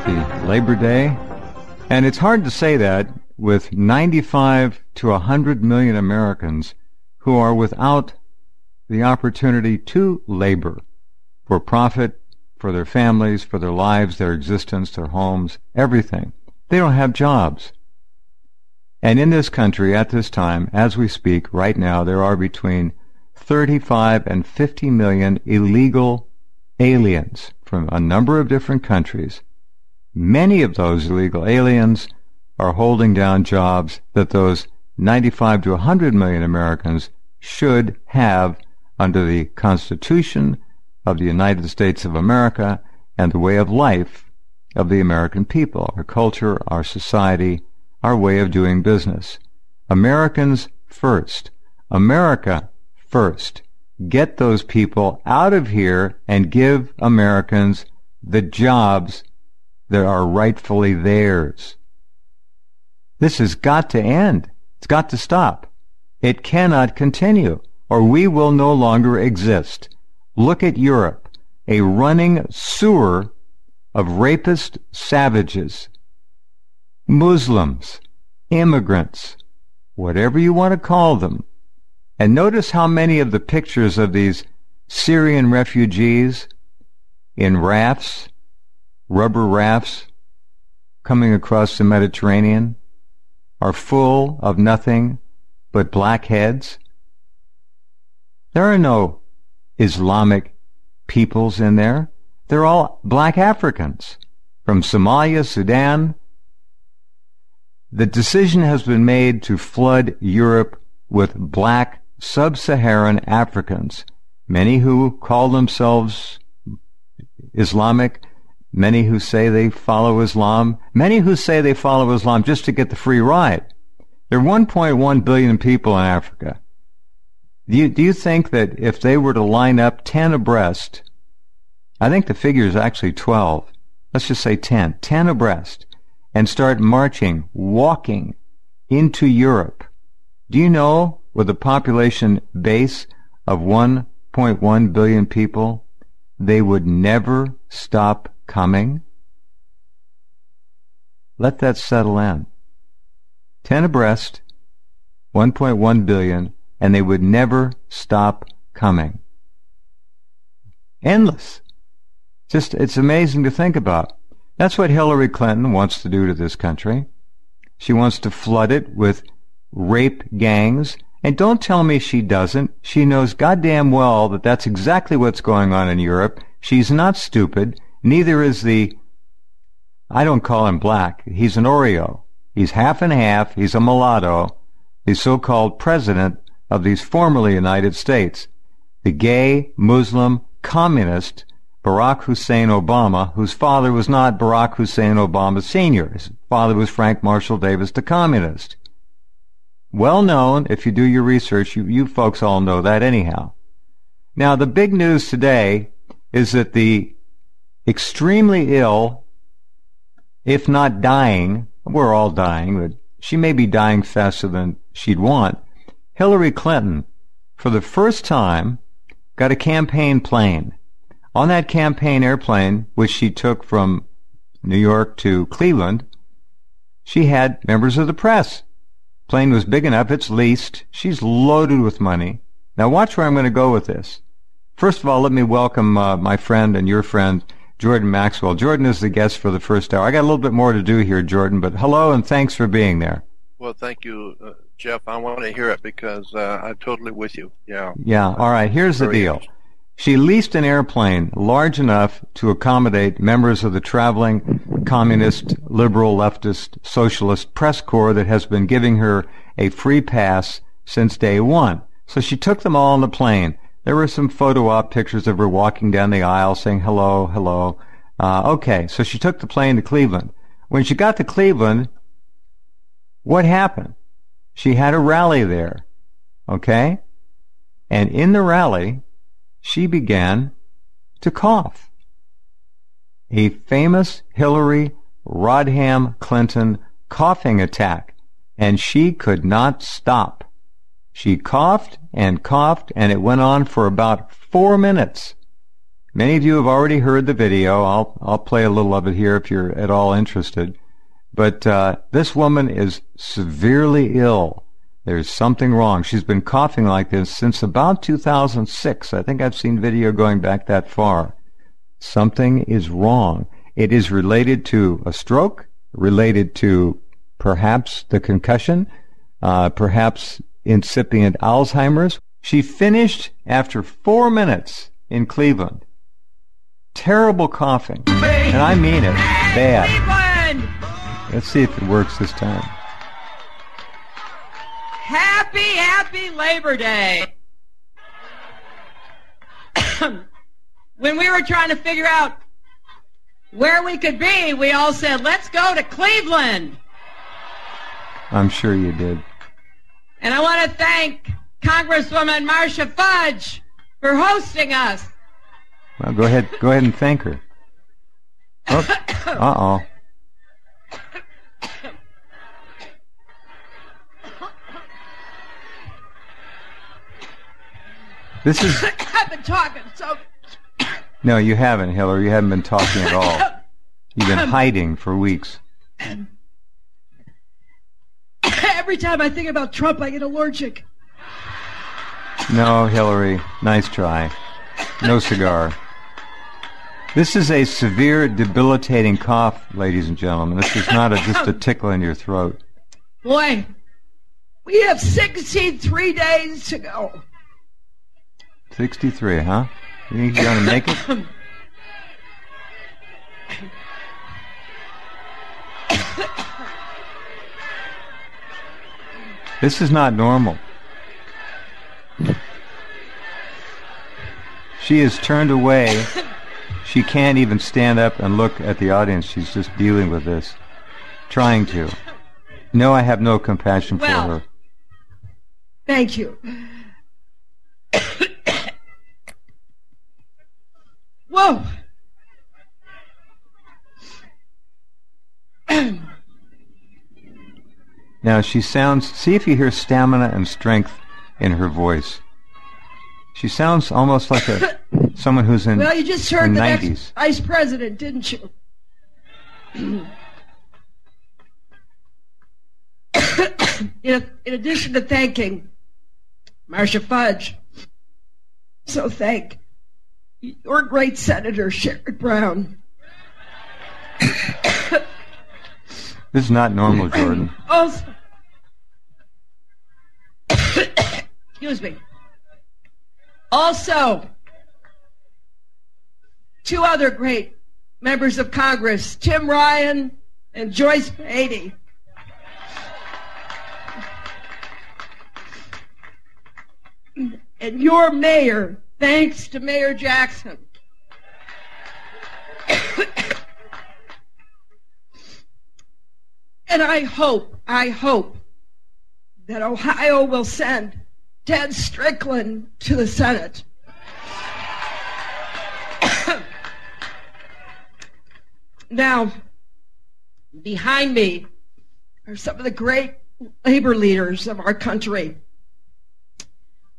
Happy Labor Day. And it's hard to say that with 95 to 100 million Americans who are without the opportunity to labor for profit, for their families, for their lives, their existence, their homes, everything. They don't have jobs. And in this country, at this time, as we speak, right now, there are between 35 and 50 million illegal aliens from a number of different countries. Many of those illegal aliens are holding down jobs that those 95 to 100 million Americans should have under the Constitution of the United States of America and the way of life of the American people, our culture, our society, our way of doing business. Americans first. America first. Get those people out of here and give Americans the jobs that are rightfully theirs. This has got to end. It's got to stop. It cannot continue, or we will no longer exist. Look at Europe, a running sewer of rapist savages, Muslims, immigrants, whatever you want to call them. And notice how many of the pictures of these Syrian refugees in rafts, rubber rafts, coming across the Mediterranean are full of nothing but black heads. There are no Islamic peoples in there. They're all black Africans from Somalia, Sudan. The decision has been made to flood Europe with black sub-Saharan Africans, many who call themselves Islamic, many who say they follow Islam, many who say they follow Islam just to get the free ride. There are 1.1 billion people in Africa. Do you think that if they were to line up 10 abreast, I think the figure is actually 12, let's just say 10 abreast, and start marching, walking into Europe, do you know, with a population base of 1.1 billion people, they would never stop coming? Let that settle in. 10 abreast, 1.1 billion, and they would never stop coming. Endless. It's amazing to think about. That's what Hillary Clinton wants to do to this country. She wants to flood it with rape gangs. And don't tell me she doesn't. She knows goddamn well that that's exactly what's going on in Europe. She's not stupid. Neither is I don't call him black. He's an Oreo. He's half and half. He's a mulatto. The so-called president of these formerly United States. The gay, Muslim, communist Barack Hussein Obama, whose father was not Barack Hussein Obama Sr. His father was Frank Marshall Davis, the communist. Well known, if you do your research, you folks all know that anyhow. Now, the big news today is that the extremely ill, if not dying, we're all dying, but she may be dying faster than she'd want, Hillary Clinton, for the first time, got a campaign plane. On that campaign airplane, which she took from New York to Cleveland, she had members of the press. Plane was big enough, it's leased. She's loaded with money. Now watch where I'm going to go with this. First of all, let me welcome my friend and your friend, Jordan Maxwell. Jordan is the guest for the first hour. I got a little bit more to do here, Jordan, but hello and thanks for being there. Well, thank you, Jeff. I want to hear it because I'm totally with you. Yeah. Yeah, all right. Here's the deal. She leased an airplane large enough to accommodate members of the traveling communist, liberal, leftist, socialist press corps that has been giving her a free pass since day one. So she took them all on the plane. There were some photo op pictures of her walking down the aisle saying hello, hello. Okay, so she took the plane to Cleveland. When she got to Cleveland, what happened? She had a rally there, okay? And in the rally, she began to cough. A famous Hillary Rodham Clinton coughing attack, and she could not stop. She coughed, and it went on for about 4 minutes. Many of you have already heard the video. I'll play a little of it here if you're at all interested. But this woman is severely ill. There's something wrong. She's been coughing like this since about 2006. I think I've seen video going back that far. Something is wrong. It is related to a stroke, related to perhaps the concussion, perhaps incipient Alzheimer's. She finished after 4 minutes in Cleveland. Terrible coughing. And I mean it. Bad. Let's see if it works this time. Happy Labor Day. When we were trying to figure out where we could be, we all said, let's go to Cleveland. I'm sure you did. And I want to thank Congresswoman Marcia Fudge for hosting us. Well, go ahead and thank her. Oh, uh-oh. This is... I've been talking so... No, you haven't, Hillary. You haven't been talking at all. You've been hiding for weeks. Every time I think about Trump, I get allergic. No, Hillary. Nice try. No cigar. This is a severe, debilitating cough, ladies and gentlemen. This is not just a tickle in your throat. Boy, we have 63 days to go. 63, huh? You think you're going to make it? This is not normal. She is turned away. She can't even stand up and look at the audience. She's just dealing with this. Trying to. No, I have no compassion for her. Thank you. Whoa. Now she sounds, see if you hear stamina and strength in her voice. She sounds almost like someone who's in her 90s. Well, you just heard the next vice president, didn't you? In addition to thanking Marcia Fudge, so thank your great Senator Sherrod Brown. This is not normal, Jordan. Also, excuse me. Also, two other great members of Congress, Tim Ryan and Joyce Beatty. And your mayor, thanks to Mayor Jackson. And I hope that Ohio will send Ted Strickland to the Senate. Now, behind me are some of the great labor leaders of our country.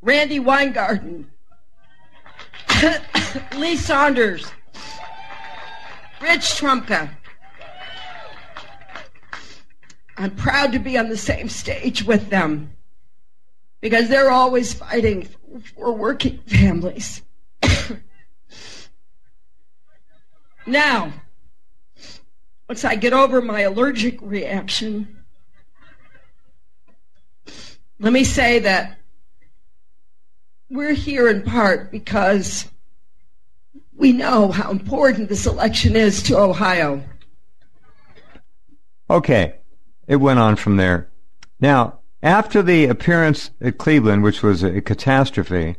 Randy Weingarten, Lee Saunders, Rich Trumka. I'm proud to be on the same stage with them because they're always fighting for working families. Now, once I get over my allergic reaction, let me say that we're here in part because we know how important this election is to Ohio. Okay, it went on from there. Now, after the appearance at Cleveland, which was a catastrophe,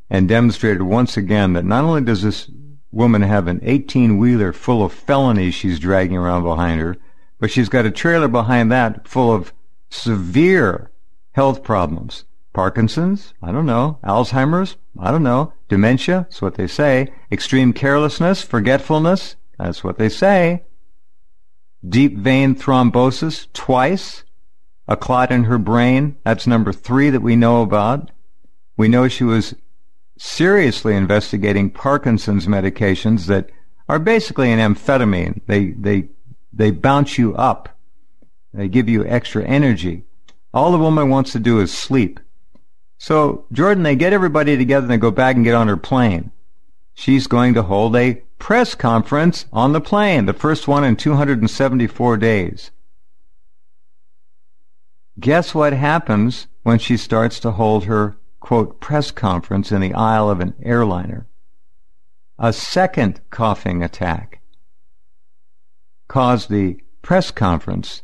and demonstrated once again that not only does this woman have an 18-wheeler full of felonies she's dragging around behind her, but she's got a trailer behind that full of severe health problems. Parkinson's? I don't know. Alzheimer's? I don't know. Dementia? That's what they say. Extreme carelessness? Forgetfulness? That's what they say. Deep vein thrombosis? Twice. A clot in her brain? That's number 3 that we know about. We know she was seriously investigating Parkinson's medications that are basically an amphetamine. They bounce you up. They give you extra energy. All the woman wants to do is sleep. So, Jordan, they get everybody together and they go back and get on her plane. She's going to hold a press conference on the plane, the first one in 274 days. Guess what happens when she starts to hold her, quote, press conference in the aisle of an airliner? A second coughing attack caused the press conference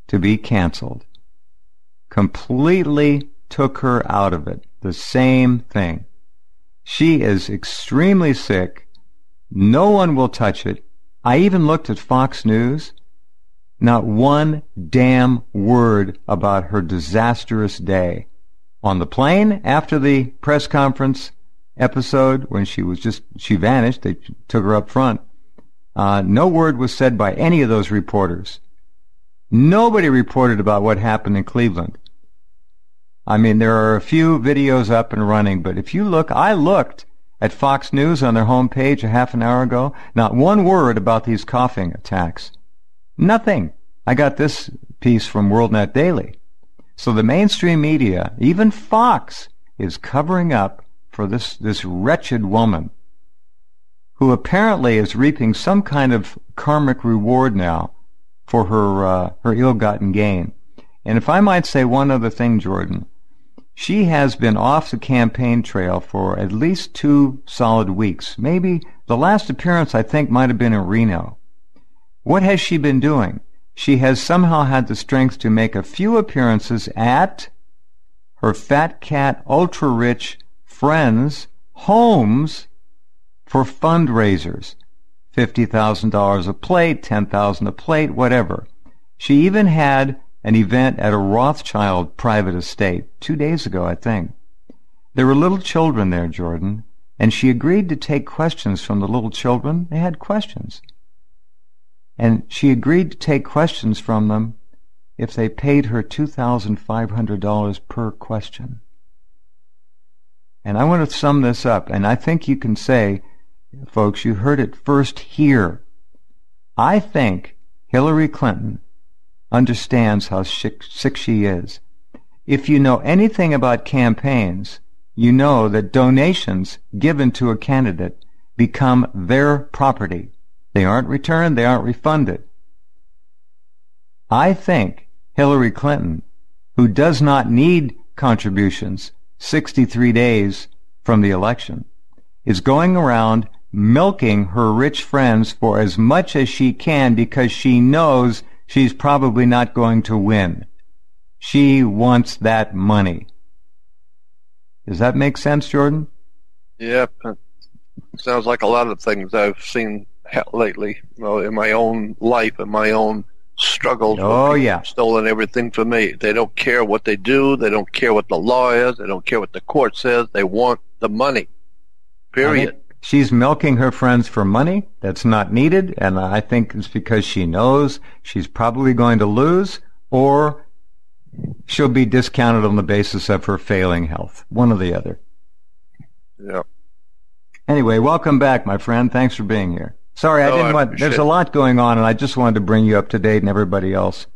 to be canceled. Completely took her out of it. The same thing. She is extremely sick. No one will touch it. I even looked at Fox News. Not one damn word about her disastrous day. On the plane, after the press conference episode, when she vanished, they took her up front, no word was said by any of those reporters. Nobody reported about what happened in Cleveland. I mean, there are a few videos up and running, but if you look, I looked at Fox News on their homepage a half an hour ago, not one word about these coughing attacks. Nothing. I got this piece from WorldNet Daily. So the mainstream media, even Fox, is covering up for this wretched woman who apparently is reaping some kind of karmic reward now for her ill-gotten gain. And if I might say one other thing, Jordan, she has been off the campaign trail for at least 2 solid weeks. Maybe the last appearance, I think, might have been in Reno. What has she been doing? She has somehow had the strength to make a few appearances at her fat cat, ultra-rich friends' homes for fundraisers. $50,000 a plate, $10,000 a plate, whatever. She even had an event at a Rothschild private estate 2 days ago, I think. There were little children there, Jordan, and she agreed to take questions from the little children. They had questions. And she agreed to take questions from them if they paid her $2,500 per question. And I want to sum this up, and I think you can say, folks, you heard it first here. I think Hillary Clinton understands how sick she is. If you know anything about campaigns, you know that donations given to a candidate become their property. They aren't returned, they aren't refunded. I think Hillary Clinton, who does not need contributions 63 days from the election, is going around milking her rich friends for as much as she can because she knows she's probably not going to win. She wants that money. Does that make sense, Jordan? Yep. Sounds like a lot of things I've seen lately, in my own life, in my own struggles. Oh, yeah. Stolen everything from me. They don't care what they do. They don't care what the law is. They don't care what the court says. They want the money. Period. She's milking her friends for money that's not needed, and I think it's because she knows she's probably going to lose, or she'll be discounted on the basis of her failing health. One or the other. Yeah. Anyway, welcome back, my friend. Thanks for being here. Sorry, there's a lot going on, and I just wanted to bring you up to date and everybody else.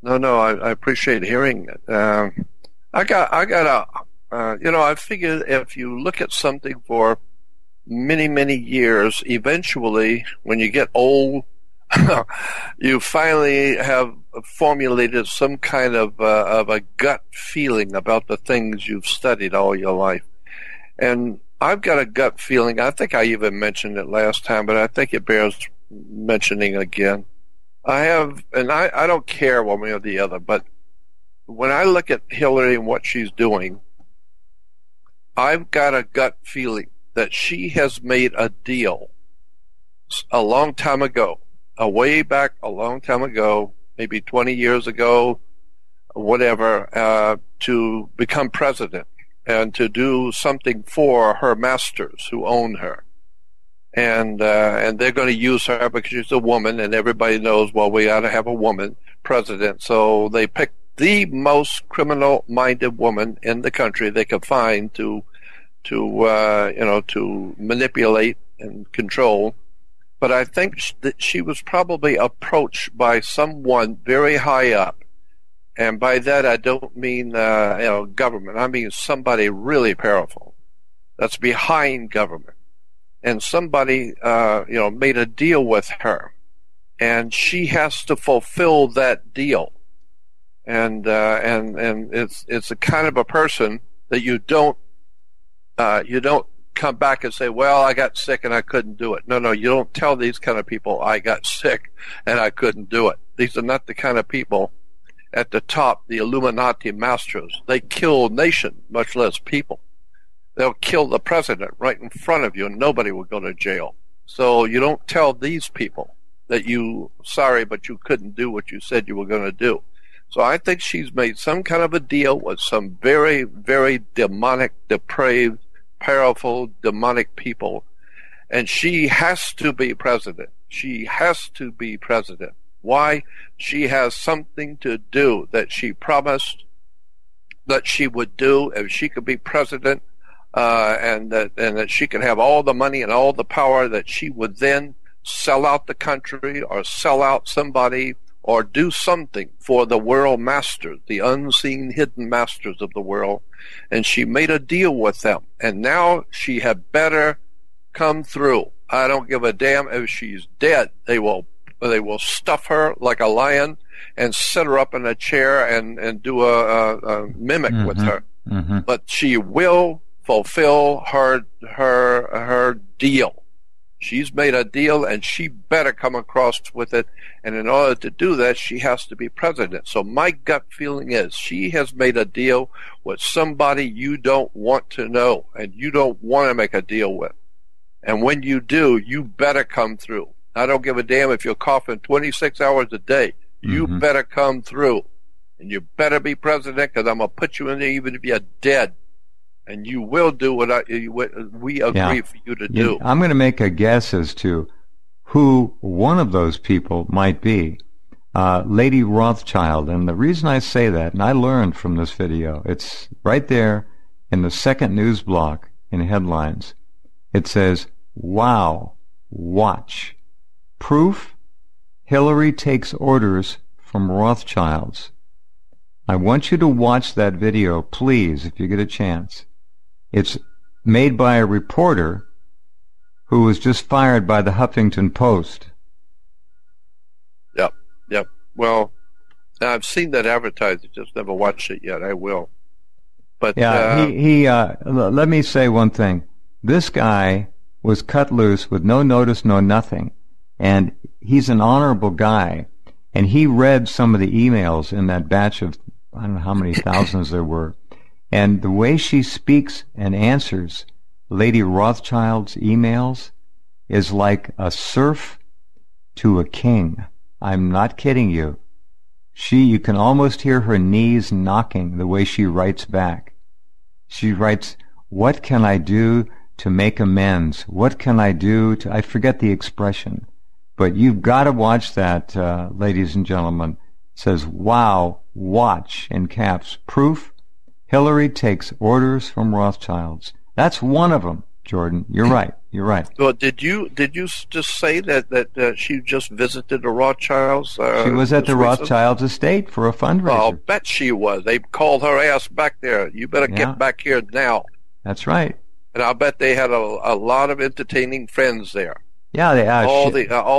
No, I appreciate hearing it. I figured if you look at something for many, many years, eventually, when you get old, you finally have formulated some kind of a gut feeling about the things you've studied all your life. And I've got a gut feeling, I think I even mentioned it last time, but I think it bears mentioning again. I don't care one way or the other, but when I look at Hillary and what she's doing, I've got a gut feeling that she has made a deal a long time ago, way back a long time ago, maybe 20 years ago, whatever, to become president and to do something for her masters who own her. And they're going to use her because she's a woman, and everybody knows, well, we ought to have a woman president. So they picked the most criminal-minded woman in the country they could find to to manipulate and control. But I think that she was probably approached by someone very high up. And by that, I don't mean government. I mean somebody really powerful that's behind government. And somebody, made a deal with her. And she has to fulfill that deal. And it's a kind of a person that you don't come back and say, well, I got sick and I couldn't do it. No, you don't tell these kind of people I got sick and I couldn't do it. These are not the kind of people at the top, the Illuminati masters. They kill nations, much less people. They'll kill the president right in front of you and nobody will go to jail. So you don't tell these people that sorry, but you couldn't do what you said you were going to do. So I think she's made some kind of a deal with some very, very demonic, depraved, powerful, demonic people. And she has to be president. She has to be president. Why? She has something to do that she promised that she would do if she could be president, and that she could have all the money and all the power, that she would then sell out the country or sell out somebody or do something for the world masters, the unseen hidden masters of the world. And she made a deal with them. And now she had better come through. I don't give a damn if she's dead. They will stuff her like a lion and set her up in a chair and do a mimic with her. Mm-hmm. But she will fulfill her deal. She's made a deal, and she better come across with it. And in order to do that, she has to be president. So my gut feeling is she has made a deal with somebody you don't want to know and you don't want to make a deal with. And when you do, you better come through. I don't give a damn if you're coughing 26 hours a day. You better come through. And you better be president, because I'm going to put you in there even if you're dead. And you will do what we agree for you to do. I'm going to make a guess as to who one of those people might be. Lady Rothschild. And the reason I say that, and I learned from this video, it's right there in the second news block in headlines. It says, wow, watch. Proof, Hillary takes orders from Rothschilds. I want you to watch that video, please, if you get a chance. It's made by a reporter who was just fired by the Huffington Post. Yep. Well, I've seen that advertised. I just never watched it yet. I will. But yeah, let me say one thing. This guy was cut loose with no notice, no nothing. And he's an honorable guy. And he read some of the emails in that batch of, I don't know how many thousands there were. And the way she speaks and answers Lady Rothschild's emails is like a serf to a king. I'm not kidding you. You can almost hear her knees knocking the way she writes back. She writes, what can I do to make amends? What can I do to, I forget the expression. But you've got to watch that, ladies and gentlemen. It says, wow, watch, in caps. Proof, Hillary takes orders from Rothschilds. That's one of them, Jordan. You're right. You're right. Well, did you just say that she just visited the Rothschilds? She was at the Rothschilds estate for a fundraiser. I'll bet she was. They called her ass back there. You better get back here now. That's right. And I'll bet they had a lot of entertaining friends there. Yeah, they all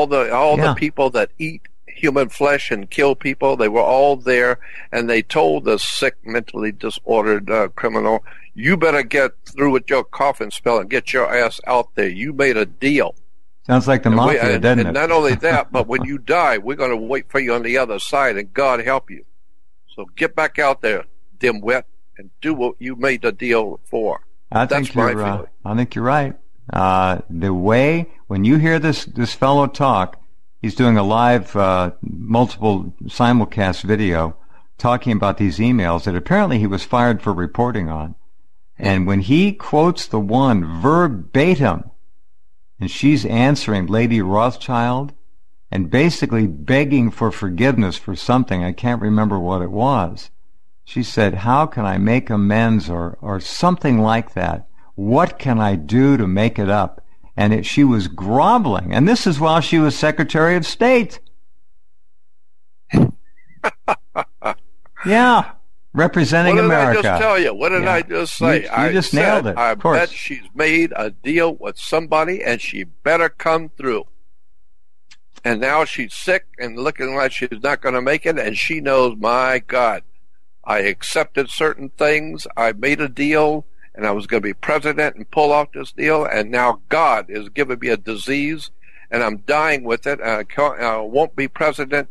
the people that eat human flesh and kill people. They were all there, and they told the sick, mentally disordered criminal, "You better get through with your coffin spell and get your ass out there. You made a deal." Sounds like the mafia, doesn't it? And not only that, but when you die, we're going to wait for you on the other side, and God help you. So get back out there, dimwit, and do what you made the deal for. That's my feeling. I think you're right. The way, when you hear this fellow talk, he's doing a live, multiple simulcast video talking about these emails that apparently he was fired for reporting on. And when he quotes the one verbatim, and she's answering Lady Rothschild and basically begging for forgiveness for something, I can't remember what it was. She said, how can I make amends, or something like that. what can I do to make it up? And she was groveling. And this is while she was Secretary of State. Yeah. Representing America. What did I just tell you? What did I just say? You just nailed it. I bet she's made a deal with somebody, and she better come through. And now she's sick and looking like she's not going to make it, and she knows, my God, I accepted certain things, I made a deal, and I was going to be president and pull off this deal, and now God is giving me a disease, and I'm dying with it, and I won't be president.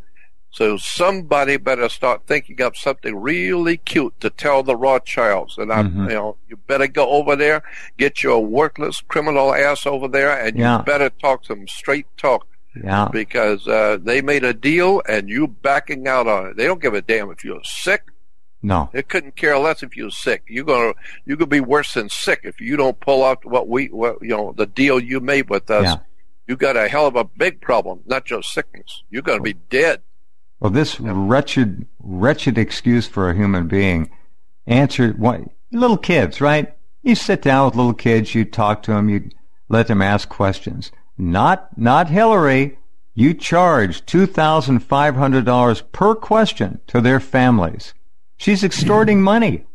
So somebody better start thinking up something really cute to tell the Rothschilds. And you better go over there, get your worthless criminal ass over there, and you better talk some straight talk. Yeah. Because they made a deal, and you backing out on it. They don't give a damn if you're sick. No. They couldn't care less if you're sick. You could be worse than sick if you don't pull out the deal you made with us. Yeah. You got a hell of a big problem, not just sickness. You're going to be dead. Well, this wretched excuse for a human being answered little kids, right? You sit down with little kids, you talk to them, you let them ask questions. Not Hillary. You charge $2,500 per question to their families. She's extorting money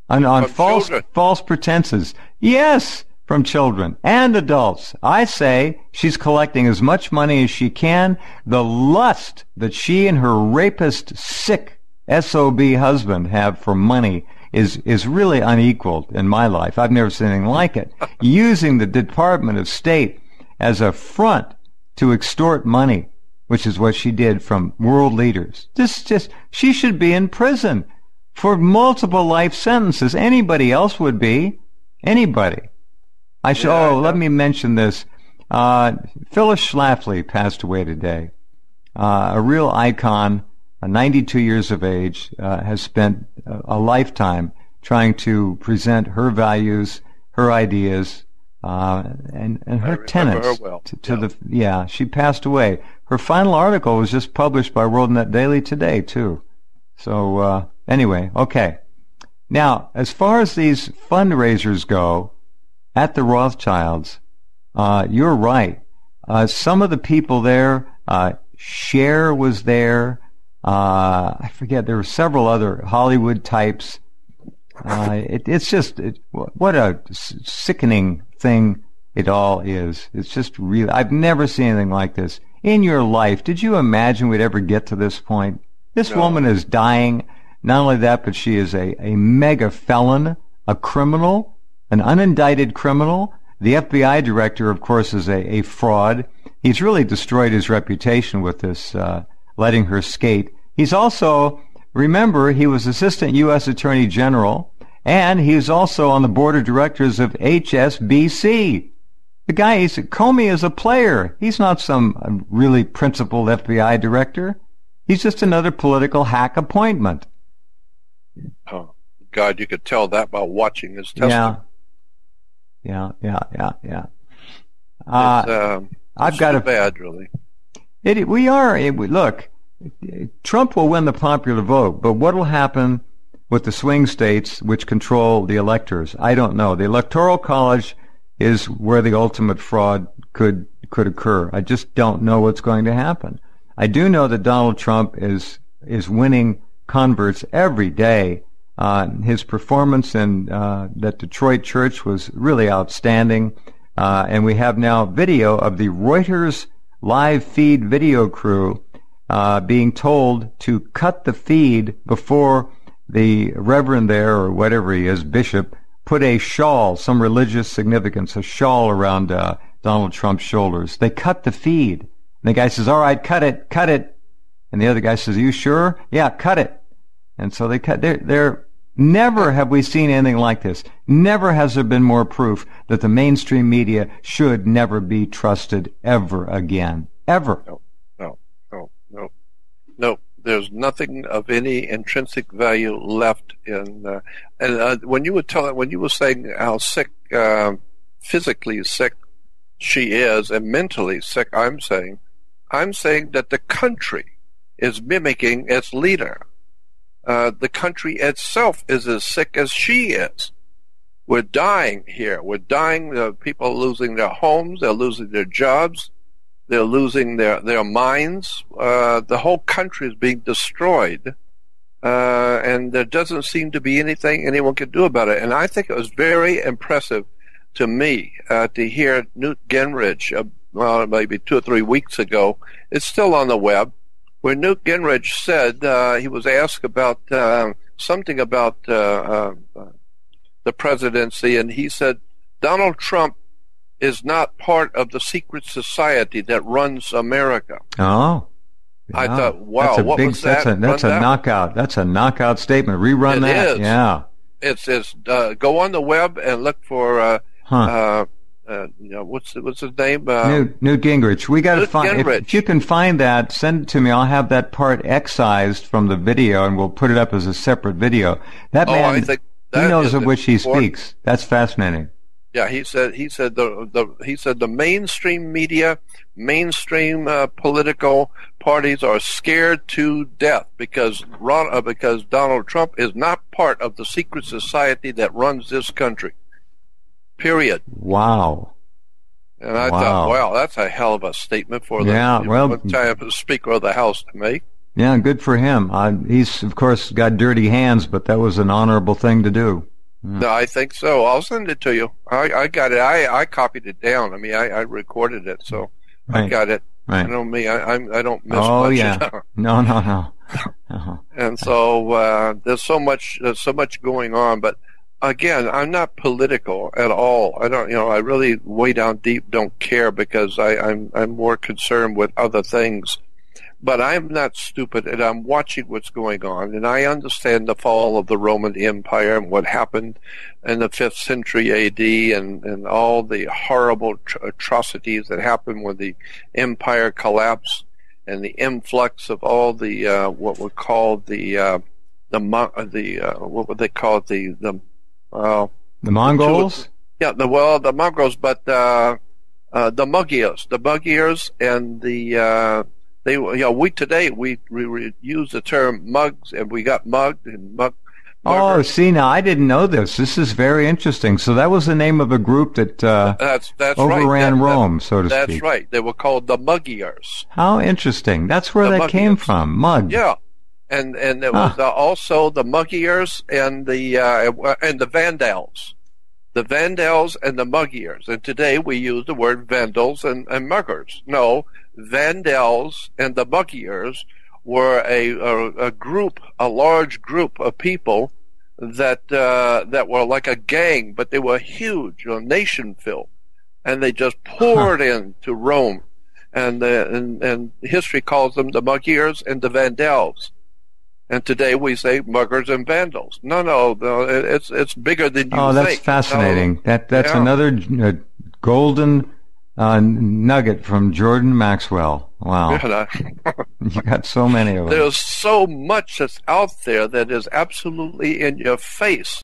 on false pretenses. Yes, from children and adults. I say she's collecting as much money as she can. The lust that she and her rapist, sick SOB husband have for money is really unequaled in my life. I've never seen anything like it. Using the Department of State as a front to extort money, which is what she did from world leaders. She should be in prison for multiple life sentences. Anybody else would be. Anybody. Let me mention this. Phyllis Schlafly passed away today. A real icon, 92 years of age, has spent a lifetime trying to present her values, her ideas, and her tenets she passed away. Her final article was just published by WorldNet Daily today, too. So, anyway, okay. Now, as far as these fundraisers go, at the Rothschilds, you're right. Some of the people there, Cher was there. I forget, there were several other Hollywood types. It's just, what a sickening thing it all is. It's just really, I've never seen anything like this. In your life, did you imagine we'd ever get to this point? This woman is dying. Not only that, but she is a mega felon, a criminal, an unindicted criminal. The FBI director, of course, is a fraud. He's really destroyed his reputation with this, letting her skate. He's also, remember, he was Assistant U.S. Attorney General, and he's also on the board of directors of HSBC. The guy, Comey is a player. He's not some really principled FBI director. He's just another political hack appointment. Oh, God, you could tell that by watching his testimony. Yeah. I've got a bad, really. Look, Trump will win the popular vote, but what will happen with the swing states which control the electors? I don't know. The Electoral College is where the ultimate fraud could occur. I just don't know what's going to happen. I do know that Donald Trump is winning converts every day. His performance in that Detroit church was really outstanding. And we have now video of the Reuters live feed video crew being told to cut the feed before the reverend there, or whatever he is, bishop, put a shawl, some religious significance, a shawl around Donald Trump's shoulders. They cut the feed. And the guy says, all right, cut it. And the other guy says, are you sure? Yeah, cut it. And so they cut. Never have we seen anything like this. Never has there been more proof that the mainstream media should never be trusted ever again. Ever. No. There's nothing of any intrinsic value left in. When you were saying how sick, physically sick she is, and mentally sick, I'm saying that the country is mimicking its leader. The country itself is as sick as she is. We're dying here. We're dying. People are losing their homes. They're losing their jobs. They're losing their minds. The whole country is being destroyed. And there doesn't seem to be anything anyone can do about it. And I think it was very impressive to me to hear Newt Gingrich, maybe 2 or 3 weeks ago. It's still on the web, where Newt Gingrich said he was asked about something about the presidency, and he said Donald Trump is not part of the secret society that runs America. Oh. Yeah. I thought, wow, what was that? That's a knockout. That's a knockout statement. Rerun that. Is. Yeah. It's go on the web and look for what's his name? Newt Gingrich. We got to find. If you can find that, send it to me. I'll have that part excised from the video, and we'll put it up as a separate video. That man, I think he knows of which he speaks. That's fascinating. Yeah, he said the mainstream media, mainstream political parties are scared to death because Donald Trump is not part of the secret society that runs this country. Period. Wow. And I thought, wow, that's a hell of a statement for the Speaker of the House to make. Yeah, good for him. He's of course got dirty hands, but that was an honorable thing to do. No, I think so. I'll send it to you. I got it. I copied it down. I mean, I recorded it, so right. I got it. Right. I know me. I don't miss much. Oh yeah. No. Uh-huh. And so there's so much going on. But again, I'm not political at all. I don't. I really way down deep don't care because I'm more concerned with other things. But I'm not stupid, and I'm watching what's going on, and I understand the fall of the Roman Empire and what happened in the 5th century A.D. and all the horrible atrocities that happened when the empire collapsed and the influx of all the what would call the what would they call it the Mongols? The Mongols, but the Magyars and the we use the term mugs, and we got mugged and mugged. Oh, see, now I didn't know this. This is very interesting. So that was the name of a group that that's overran right. Rome, so to speak. That's right. They were called the Magyars. How interesting. That's where that came from. Mug. Yeah, and there was also the Magyars and the Vandals. The Vandals and the Magyars. And today we use the word Vandals and Muggers. No, Vandals and the Magyars were a large group of people that were like a gang, but they were huge, nation-filled, and they just poured into Rome, and history calls them the Magyars and the Vandals, and today we say muggers and vandals. No, it's bigger than you think. Oh, that's fascinating. That's another golden nugget from Jordan Maxwell. Wow. You got so many of them. There's so much that's out there that is absolutely in your face.